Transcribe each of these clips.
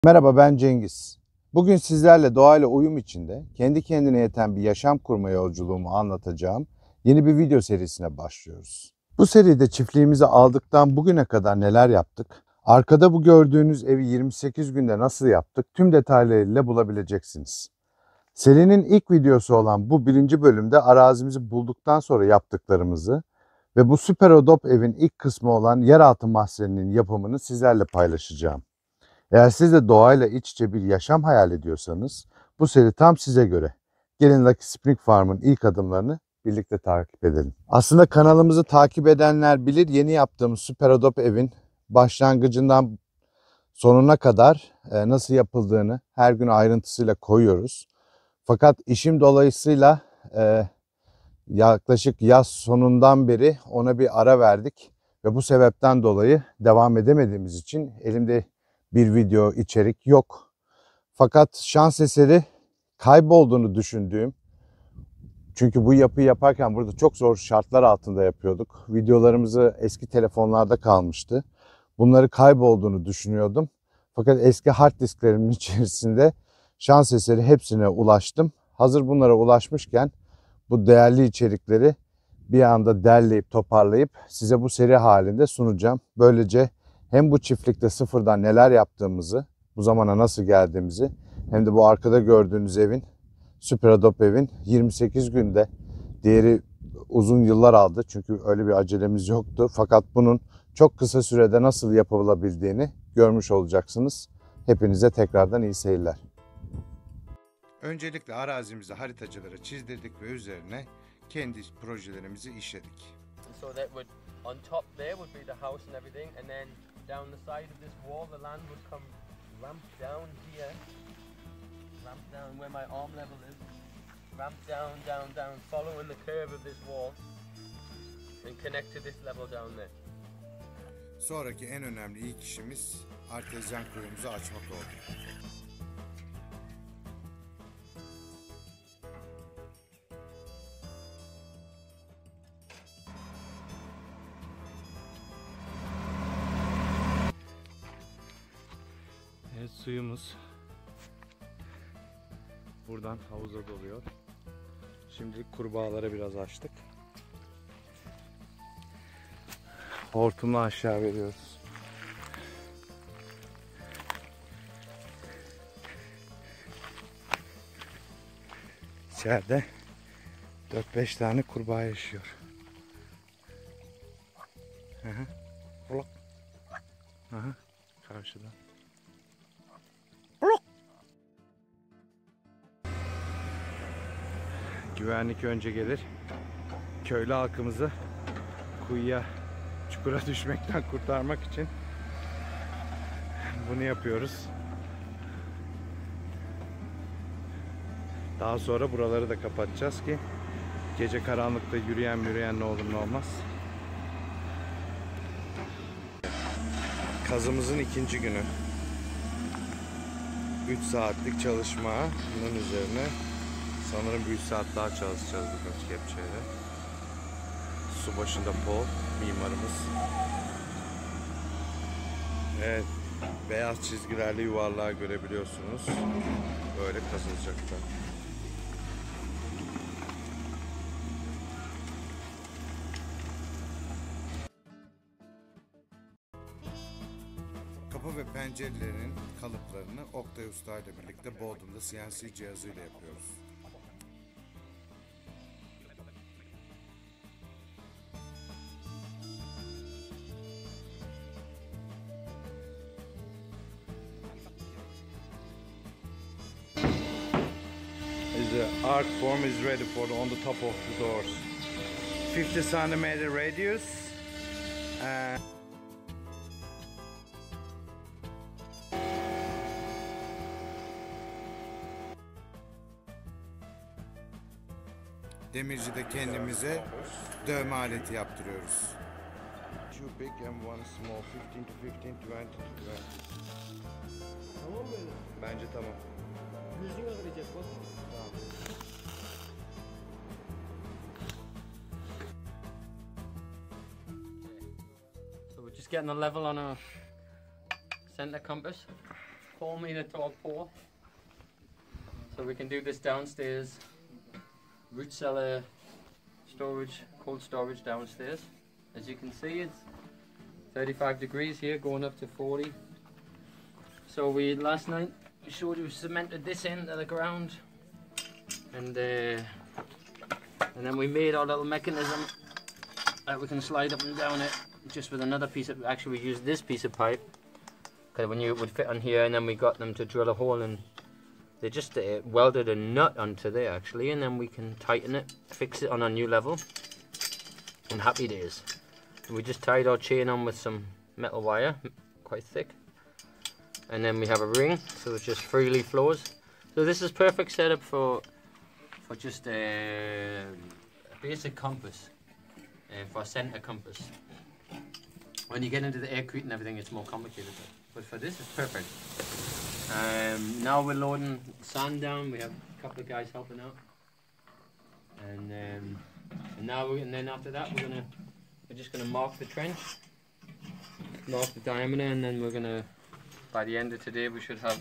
Merhaba, ben Cengiz. Bugün sizlerle doğayla uyum içinde kendi kendine yeten bir yaşam kurma yolculuğumu anlatacağım yeni bir video serisine başlıyoruz. Bu seride çiftliğimizi aldıktan bugüne kadar neler yaptık? Arkada bu gördüğünüz evi 28 günde nasıl yaptık? Tüm detaylarıyla bulabileceksiniz. Serinin ilk videosu olan bu birinci bölümde arazimizi bulduktan sonra yaptıklarımızı ve bu Superadobe evin ilk kısmı olan yeraltı mahzeninin yapımını sizlerle paylaşacağım. Eğer siz de doğayla iç içe bir yaşam hayal ediyorsanız bu seri tam size göre. Gelin Lucky Spring Farm'ın ilk adımlarını birlikte takip edelim. Aslında kanalımızı takip edenler bilir, yeni yaptığımız Superadobe evin başlangıcından sonuna kadar nasıl yapıldığını her gün ayrıntısıyla koyuyoruz. Fakat işim dolayısıyla yaklaşık yaz sonundan beri ona bir ara verdik. Ve bu sebepten dolayı devam edemediğimiz için elimde bir video içerik yok. Fakat şans eseri kaybolduğunu düşündüğüm, çünkü bu yapıyı yaparken burada çok zor şartlar altında yapıyorduk. Videolarımızı eski telefonlarda kalmıştı. Bunları kaybolduğunu düşünüyordum. Fakat eski hard disklerimin içerisinde şans eseri hepsine ulaştım. Hazır bunlara ulaşmışken bu değerli içerikleri bir anda derleyip toparlayıp size bu seri halinde sunacağım. Böylece hem bu çiftlikte sıfırdan neler yaptığımızı, bu zamana nasıl geldiğimizi, hem de bu arkada gördüğünüz evin, Superadobe evin 28 günde, diğeri uzun yıllar aldı çünkü öyle bir acelemiz yoktu. Fakat bunun çok kısa sürede nasıl yapılabildiğini görmüş olacaksınız. Hepinize tekrardan iyi seyirler. Öncelikle arazimizi haritacılara çizdirdik ve üzerine kendi projelerimizi işledik. So that would, on top there would be the house and everything, and then down the side of this wall the land would come ramp down here, ramp down where my arm level is, ramp down, down, down, following the curve of this wall, and connect to this level down there. Sonraki en önemli ilk işimiz artezyen kuyumuzu açmak oldu. Evet, suyumuz buradan havuza doluyor. Şimdilik kurbağalara biraz açtık. Hortumla aşağı veriyoruz. İçeride 4-5 tane kurbağa yaşıyor. Aha, karşıda. Güvenlik önce gelir. Köylü halkımızı kuyuya, çukura düşmekten kurtarmak için bunu yapıyoruz. Daha sonra buraları da kapatacağız ki gece karanlıkta yürüyen ne olur ne olmaz. Kazımızın ikinci günü. 3 saatlik çalışmanın üzerine sanırım bir 3 saat daha çalışacağız birkaç kepçeyle. Su başında Paul, mimarımız. Evet, beyaz çizgilerle yuvarlağı görebiliyorsunuz. Böyle kazılacaklar. Kapı ve pencerelerin kalıplarını Oktay Usta ile birlikte Bodrum'da CNC cihazıyla yapıyoruz. The arc form is ready for on the top of the doors. 50 cm radius. Demirci'de kendimize dövme aleti yaptırıyoruz. Two big and one small, 15 to 15, 20 to 20. Tamam mı öyle? Bence tamam. Yüzüne kıracak bak. Tamam. So we're just getting the level on our center compass. 4-meter tall pole. So we can do this downstairs. Root cellar storage, cold storage downstairs. As you can see, it's 35 degrees here, going up to 40. So we last night showed you cemented this end of the ground, and then we made our little mechanism that we can slide up and down it just with another piece of. Actually, we used this piece of pipe because we knew it would fit on here, and then we got them to drill a hole, and they just welded a nut onto there actually, and then we can tighten it, fix it on a new level, and happy days. And we just tied our chain on with some metal wire, quite thick, and then we have a ring, so it just freely flows. So this is perfect setup for just a basic compass, for a center compass. When you get into the aircrete and everything, it's more complicated, but for this, it's perfect. Now we're loading sand down. We have a couple of guys helping out, and then after that, we're just gonna mark the trench, mark the diameter, and then we're gonna. By the end of today, we should have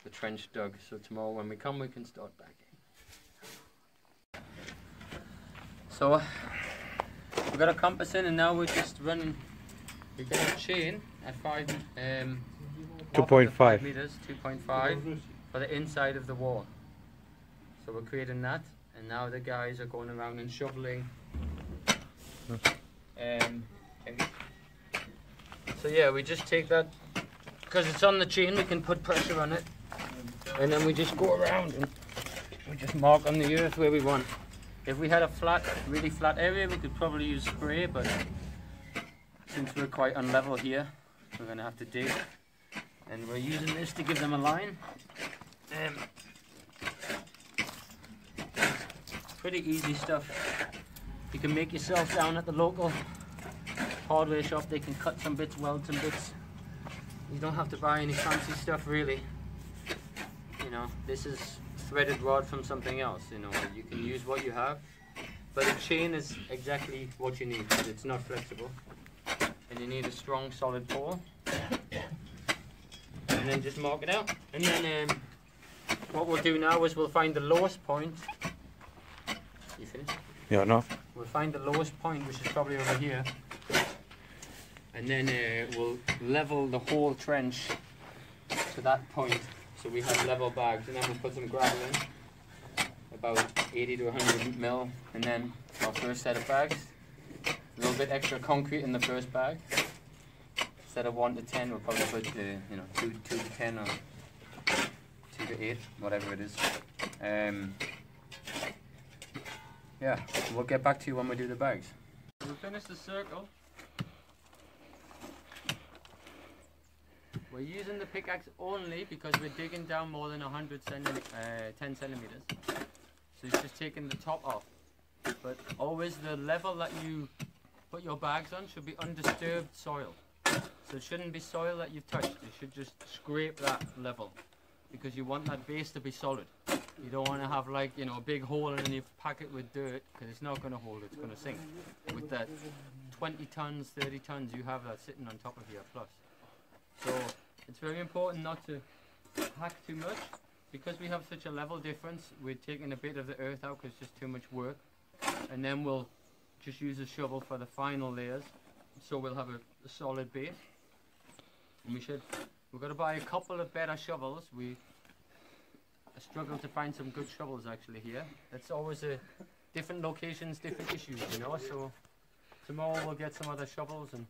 the trench dug. So tomorrow, when we come, we can start back. So we got a compass in, and now we're just running. We got a chain at 2.5 meters, 2.5 for the inside of the wall. So we're creating that, and now the guys are going around and shoveling. So yeah, we just take that, because it's on the chain, we can put pressure on it, and then we just go around and we just mark on the earth where we want. If we had a flat, really flat area, we could probably use spray, but since we're quite unlevel here, we're going to have to dig. And we're using this to give them a line. Pretty easy stuff. You can make yourself down at the local hardware shop. They can cut some bits, weld some bits. You don't have to buy any fancy stuff really. You know, this is threaded rod from something else. You know, you can use what you have. But a chain is exactly what you need, but it's not flexible. And you need a strong, solid pole. And then just mark it out. And then what we'll do now is we'll find the lowest point. You finished? Yeah, no. We'll find the lowest point, which is probably over here. And then we'll level the whole trench to that point. So we have level bags. And then we'll put some gravel in. About 80 to 100 mil. And then our first set of bags. A little bit extra concrete in the first bag. Instead of 1 to 10, we'll probably put 2 to 10 or 2 to 8, whatever it is. Yeah, we'll get back to you when we do the bags. We finished the circle. We're using the pickaxe only because we're digging down more than 10 centimeters. So it's just taking the top off. But always the level that you put your bags on should be undisturbed soil. So it shouldn't be soil that you've touched. You should just scrape that level because you want that base to be solid. You don't want to have like, you know, a big hole and then you pack it with dirt because it's not going to hold, it's going to sink. With that 20 tons, 30 tons you have that sitting on top of your plus. So it's very important not to pack too much. Because we have such a level difference, we're taking a bit of the earth out because it's just too much work. And then we'll just use a shovel for the final layers. So we'll have a solid base. And we've got to buy a couple of better shovels. We struggle to find some good shovels actually here. It's always different locations, different issues, you know. So tomorrow we'll get some other shovels and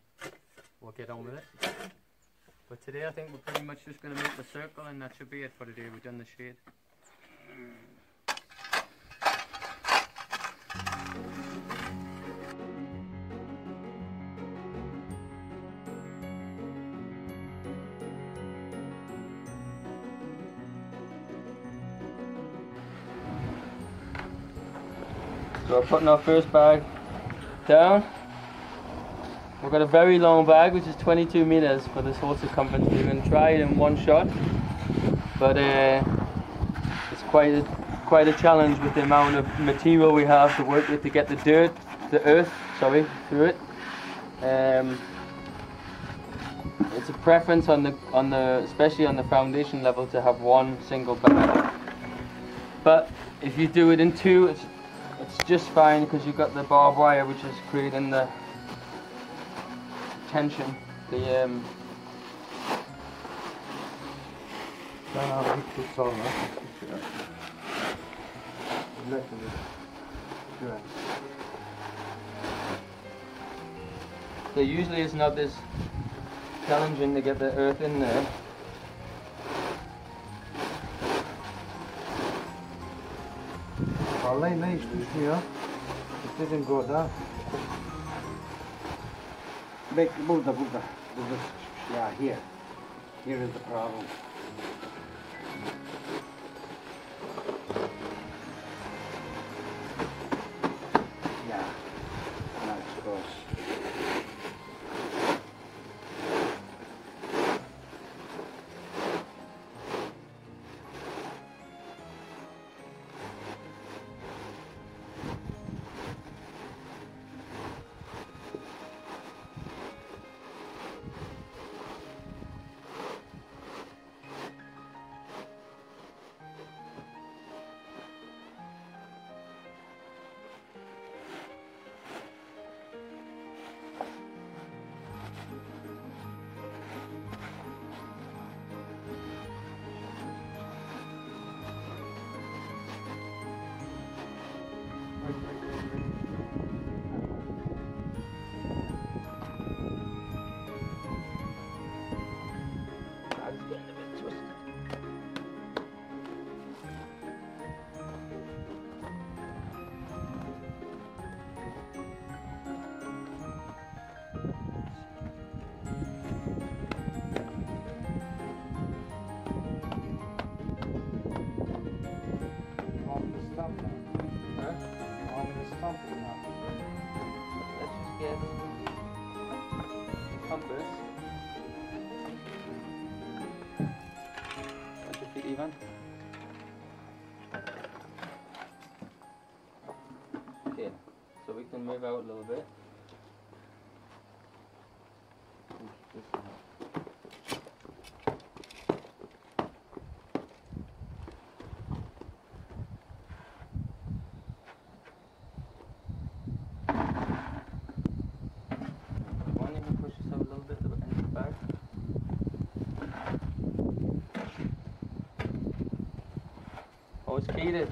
we'll get on with it. But today I think we're pretty much just going to make the circle and that should be it for today. We've done the shade. So we're putting our first bag down. We've got a very long bag, which is 22 meters for this whole circumference. We're going to try it in one shot, but it's quite a challenge with the amount of material we have to work with to get the earth through it. It's it's a preference on the especially on the foundation level to have one single bag. But if you do it in two, it's just fine because you've got the barbed wire which is creating the tension. Ben abi gittik sonra. So usually it's not this challenging to get the earth in there. Vallahi ne hiç düşmüyor. It didn't go down. Bekle burada. Burada sıkışmış. Ya here. Here is the problem. Yeah. Now it's close. Even. Okay, so we can move out a little bit. One, you can push yourself a little bit to the end of the bag. Always key it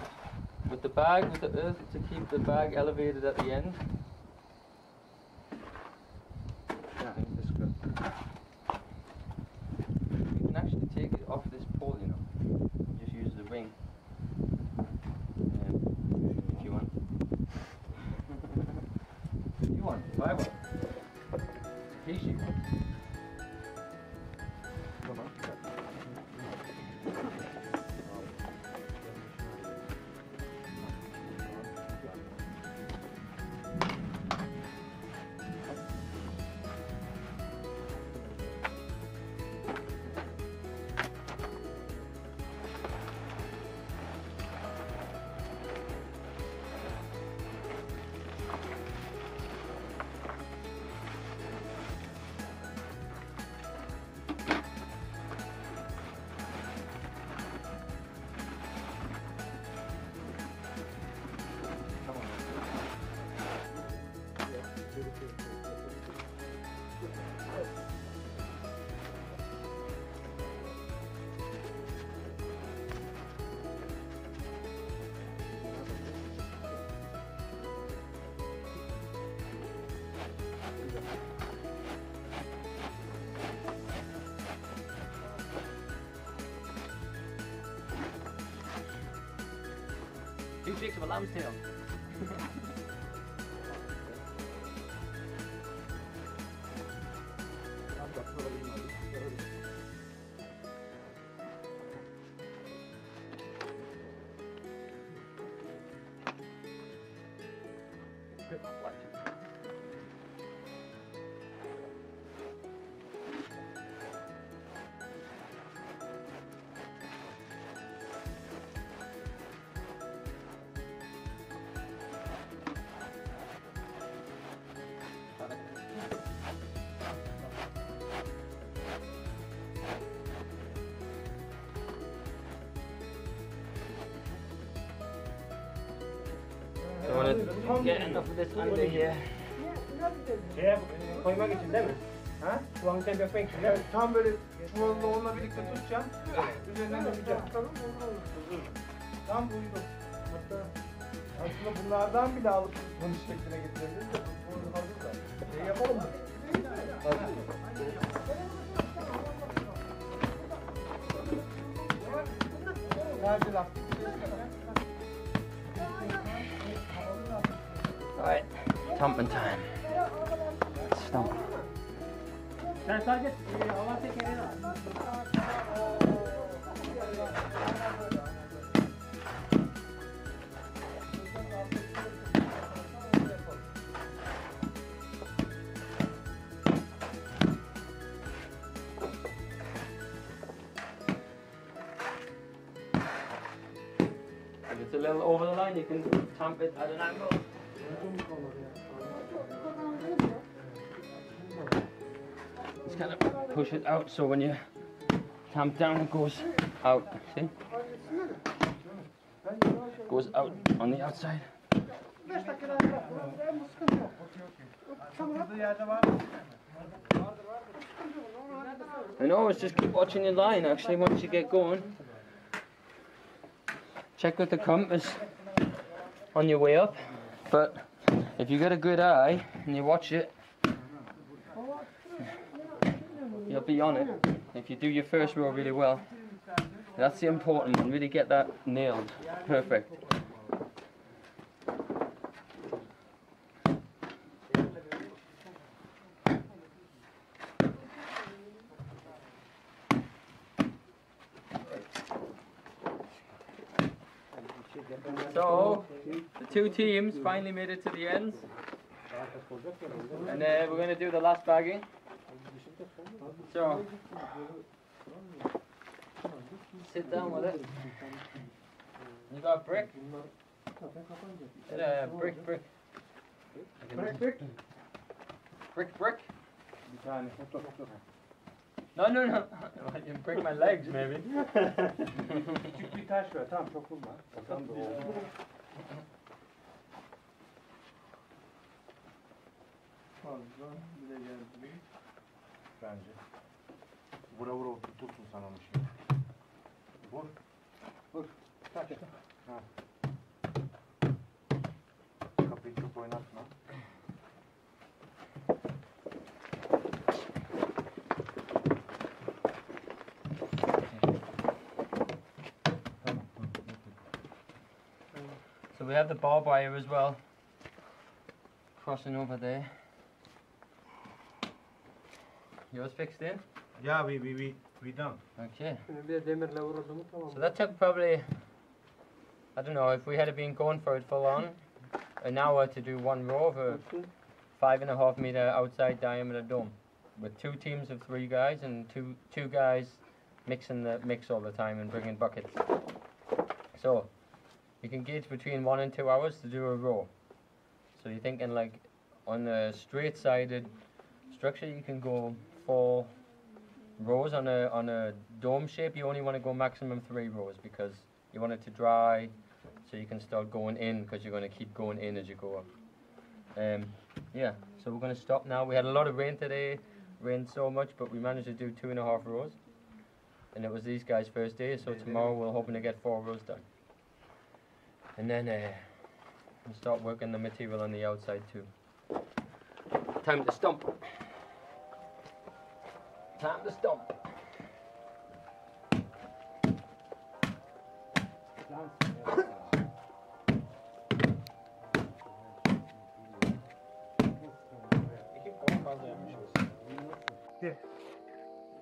with the bag, with the earth, to keep the bag elevated at the end. Yeah, that's good. You can actually take it off this pole, you know. Just use the ring. If you want. You want? I want. Piece you want. Come on. Two shakes of a lamb's tail. want to get enough of this under here. Şeye koymak için değil mi? Ha? Kulağın sen dökmek için. Evet, tam böyle çuvalla onunla birlikte tutacağım. Üzerinden dökeceğim. Tamam, olur. Tam uydu. Hatta aslında bunlardan bile alıp bunu şekline getirebiliriz de bunu hazır da. Şey yapalım mı? Hadi. Alright, thumping time. Stump. Sen sadece hava tekerini al. If it's a little over the line, you can thump it at an angle. Just kind of push it out so when you thump down, it goes out. See? Goes out on the outside. I know, it's just keep watching your line actually once you get going. Check with the compass on your way up, but if you got a good eye and you watch it, you'll be on it. If you do your first row really well, that's the important one, really get that nailed, perfect. So, the two teams finally made it to the ends, and we're going to do the last bagging. So, sit down with it. You got a brick? Brick. Brick. No. You break my legs maybe. Küçük bir taş ver. Tamam, çok vurma. Tamam da oldu. Fazla bile geldi. Bence. Vura tutsun sen onu şimdi. Vur. Taş. Ha. Kapıyı çok oynatma. So we have the barbed wire as well, crossing over there. Yours fixed in? Yeah, we done. Okay. Bir demirle vuruldu mu tamam. So that took probably, I don't know, if we had been going for it full on, an hour to do one row of a 5.5 meter outside diameter dome, with two teams of 3 guys and two guys mixing the mix all the time and bringing buckets. So you can gauge between 1 and 2 hours to do a row. So you're thinking like on a straight-sided structure, you can go 4 rows. On a dome shape, you only want to go maximum 3 rows because you want it to dry, so you can start going in because you're going to keep going in as you go up. Yeah, so we're going to stop now. We had a lot of rain today, rained so much, but we managed to do 2.5 rows, and it was these guys' first day. So tomorrow we're hoping to get 4 rows done. And then we'll start working the material on the outside too. Time to stump. Time to stump.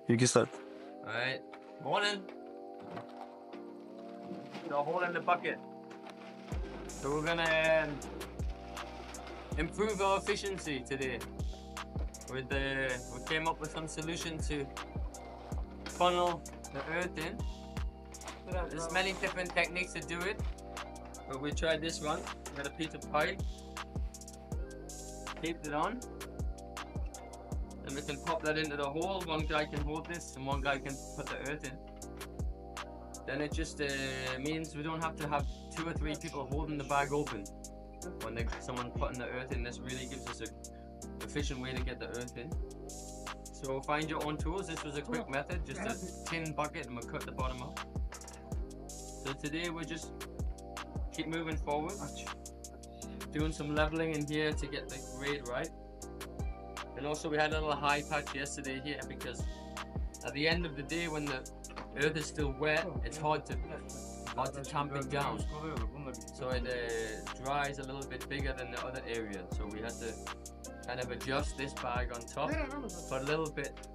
You can start. Alright, morning. So holding the bucket. So we're gonna improve our efficiency today. We came up with some solution to funnel the earth in. There's many different techniques to do it, but we tried this one. We got a piece of pipe, taped it on, and we can pop that into the hole. One guy can hold this and one guy can put the earth in. Then it just means we don't have to have 2 or 3 people holding the bag open. when someone putting the earth in. This really gives us a efficient way to get the earth in. So find your own tools. This was a quick method, just a tin bucket, and we'll cut the bottom up. So today we're just keep moving forward, doing some leveling in here to get the grade right. And also we had a little high patch yesterday here because at the end of the day when the earth is still wet, it's hard to tamp it down. So it dries a little bit bigger than the other area. So we had to kind of adjust this bag on top, put a little bit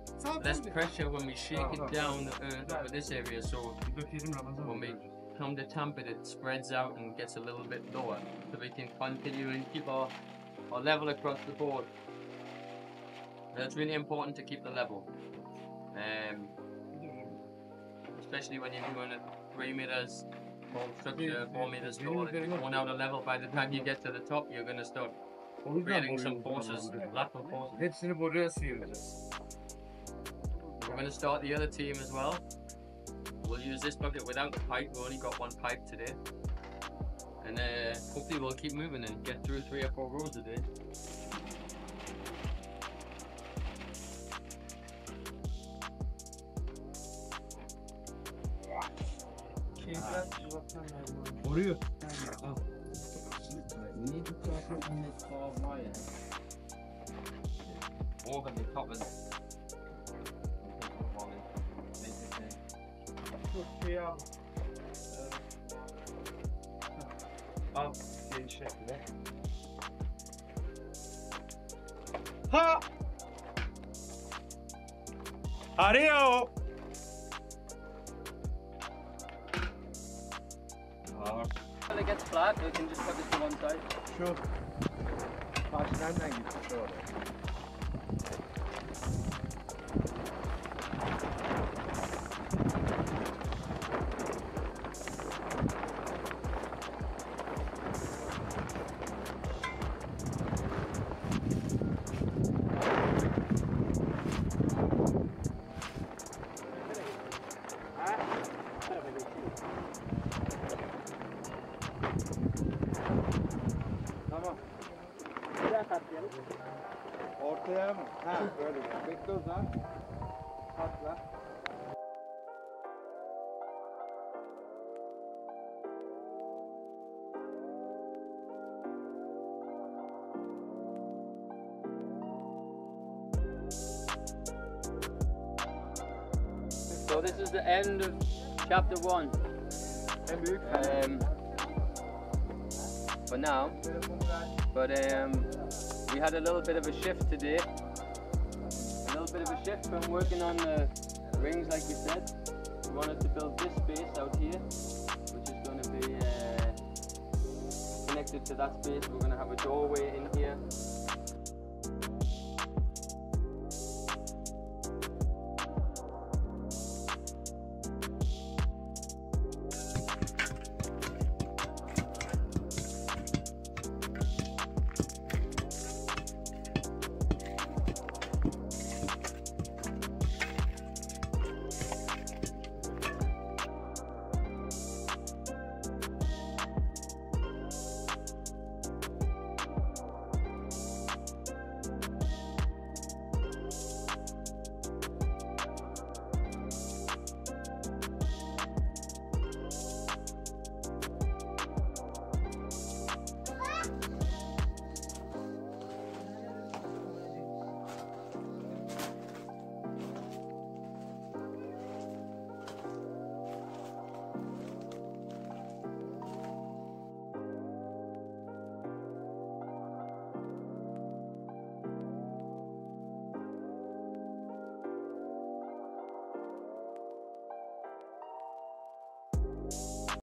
less pressure when we shake it down the earth over this area. So when we come to tamp it, it spreads out and gets a little bit lower. So we can continue and keep our level across the board. It's really important to keep the level. Especially when you're doing it 3 meters tall structure, 4 meters tall. If you're going out a level, by the time you get to the top, you're going to start creating some forces, lateral forces. Hepsini buraya sıyıracağız. We're going to start the other team as well. We'll use this bucket without the pipe. We only got 1 pipe today. And hopefully we'll keep moving and get through 3 or 4 rows a day. Vuruyor. Over the top of it. Al şekilde. Ha! Arıyor. When it gets flat, we can just put it to one side. Şu taş nereden gitmiş oraya? Tamam. Bir daha katlayalım. Ortaya mı? Ha böyle. Bekle o zaman. Katla. So this is the end of chapter 1. For now, but we had a little bit of a shift today. A little bit of a shift from working on the rings, like we said. We wanted to build this space out here, which is going to be connected to that space. We're going to have a doorway in here,